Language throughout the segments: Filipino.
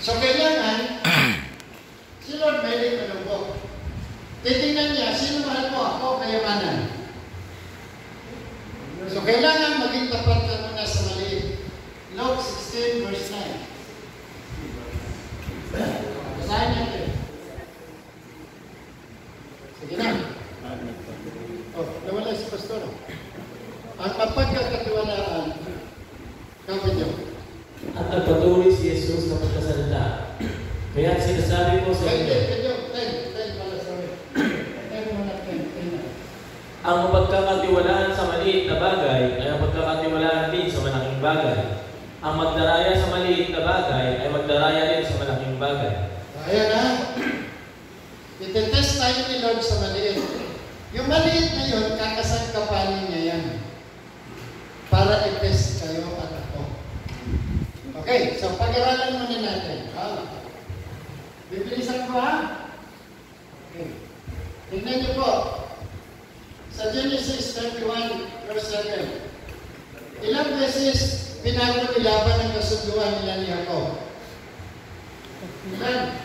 So, kailangan, si Lord may manubok. Titingnan niya, sino mahal mo ako, kayamanan. So, kailangan maging tapat ka muna sa maliit. Luke 16, verse 9. Basahin natin. Sige na. Oh, nawala si Pastor. Ang mapagkakatiwalaan, gawin niyo. At nagpatuloy si Jesus na pagkasalita. Kaya sinasabi ko sa inyo, ang mapagkakatiwalaan sa maliit na bagay ay ang pagkakatiwalaan din sa malaking bagay. Ang magdaraya sa maliit na bagay ay magdaraya din sa malaking bagay. Ayan na. Itetest tayo ni Lord sa maliit. Yung maliit na yun, kakasangkapanin niya yan. Para i-test kayo at ako. Okay, so pag-aralan muna natin. Bibilisan ko ha? Okay. Tingnan niyo po. Sa Genesis 31, verse 7. Ilang beses pinagpapalaban ang kasunduan nila ni Jacob? Ilan?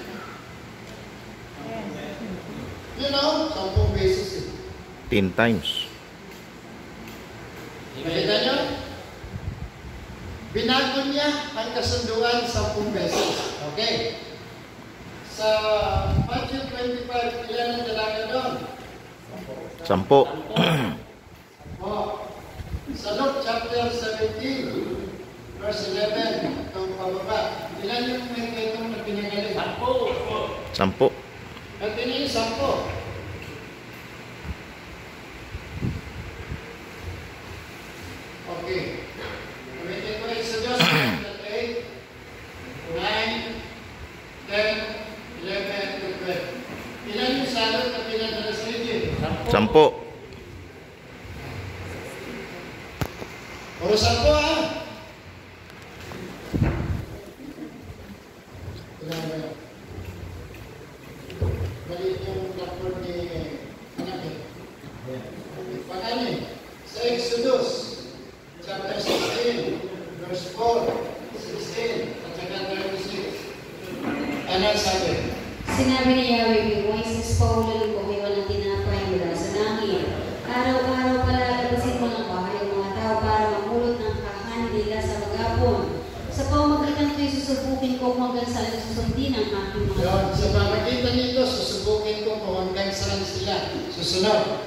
You know, 10 beses eh. 10 times. Nakita niyo? Binago niya ang kasunduan 10 beses. Okay. Sa Matthew 25, ilan ang dalaga doon? 10. Sa Luke chapter 17, verse 11, itong pababa. Ilan yung may kwentong na pinagaling? 10. At ini 10. Okay. Ulitin ko sa Diyos, 8, 9, 10, 11, 12. Ilan yung salot na pinadala sa Egypt? 10. Puro 10 ha? Ilan ba yun? Maliit yung platform ni anak eh. Pag-ano eh? Sa Exodus, chapter 16, verse 4, 16, at saka 36. Ano sabi? Sinabi ni Yahweh kay Moises, "Paulan ko kay walang tinapay mula sa langit. Araw-araw palalabasin mo ng bahay ang mga tao para mamulot ng kakanin nila sa maghapon. Sa pamamagitan ko'y susubukin ko kung hanggang saan susundin ang aking mga Yun, sa pamagitan nito, susubukin ko kung hanggang saan sila susunod.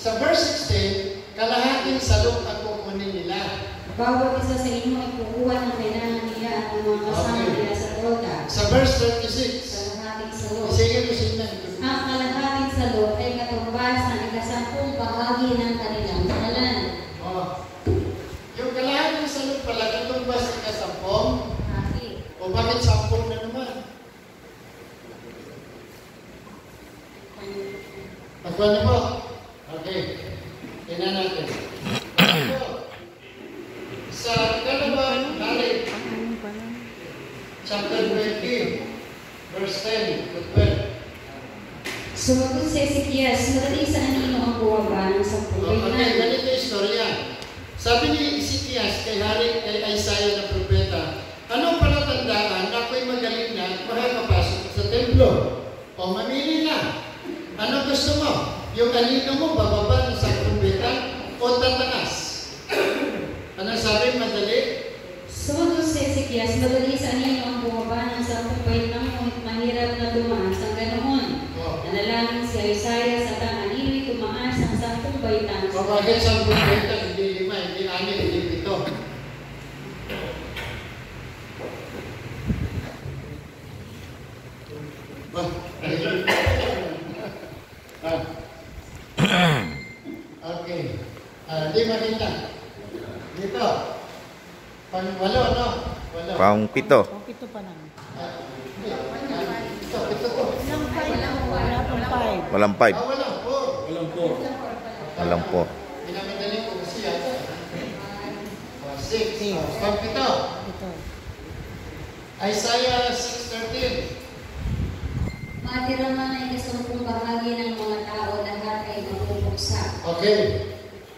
Sa verse 16, kalahating salok ang kukunin nila. Bawat isa sa inyo ay kukuha ng kailangan nila at ng mga kasama nila sa droga." Sa verse 36, Kalahating salot. sige ko siya. Ang kalahating salot ay katumbas ng 10 bahagi ng kanilang pangalan. Oh. Yung kalahating salok pala, katumbas ng 10. Bakit? O bakit 10 na naman? Pagkuhan niyo po. Okay. Tingnan natin. Sa Kalabang, Harit, chapter 20, verse 10 to 12. Sumagot si Ezekias, "Madaling sa anino ang buwaba ng 10 Okay, kainan." ganito yung istorya. Sabi ni Ezekias kay Isaiah na propeta, anong palatandaan na ako'y magaling na at makakapasok sa templo? O mamili na. Ano gusto mo? Yung anino mo bababa sa propeta o tataas? Ano sabi? Madali? Sumagot si Ezekias, "Madaling sa anino ang buwaba ng 10 kainan, ngunit mahirap na dumaas ang ganoon." Nanalangin si Isaiah sa anino'y tumaas ang 10 baitan. O bakit sa propeta, hindi 5, hindi 6, hindi 7? Okay. Di makita. Dito. Walo, no? Walo. Pang 7. Pito pa lang. Ito to. Walang 5. Walang 4. Walang 4. Pinamadali ko kasi yata. 6. Pang 7. Isaiah 6:13. Matira man ay 10 bahagi ng mga tao, lahat ay mapupuksa. Okay.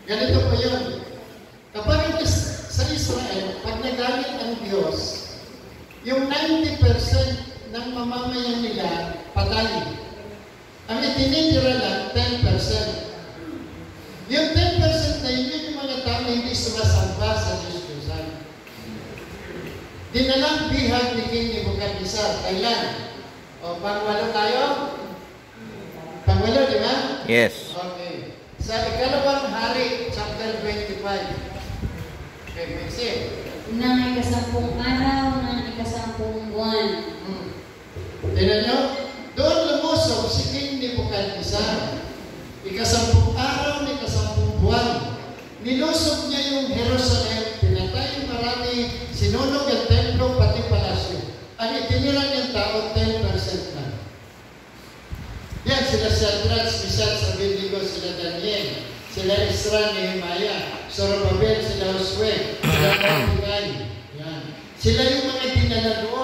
Ganito po yun. Kapag ito sa Israel, pag nagalit ang Diyos, yung 90% ng mamamayan nila patay. Ang itinitira lang, 10%. Yung 10% na yun yung mga tao na hindi sumasamba sa Diyos-Diyosan. Dinalang bihag ni King Nebuchadnezzar, Thailand. O, pangwalo tayo? Pangwalo, di ba? Yes. Okay. Sa ikalawang hari, chapter 25. Okay, makes it. Nang ikasampung araw, nang ikasampung buwan. Tignan nyo, doon lumusog si King Nebuchadnezzar. Ikasampung araw, ikasampung buwan. Nilusog niya yung Jerusalem, pinatay marami, sinunog ang templo, pati palasyo. Ang itinira niyang tao, 10% na. Yan, sila Shadrach, Meshach, Abednego, sila Daniel, sila Ezra, Nehemiah, Zorobabel, sila Josue, sila Abdullah. Yan. Sila yung mga dinala doon.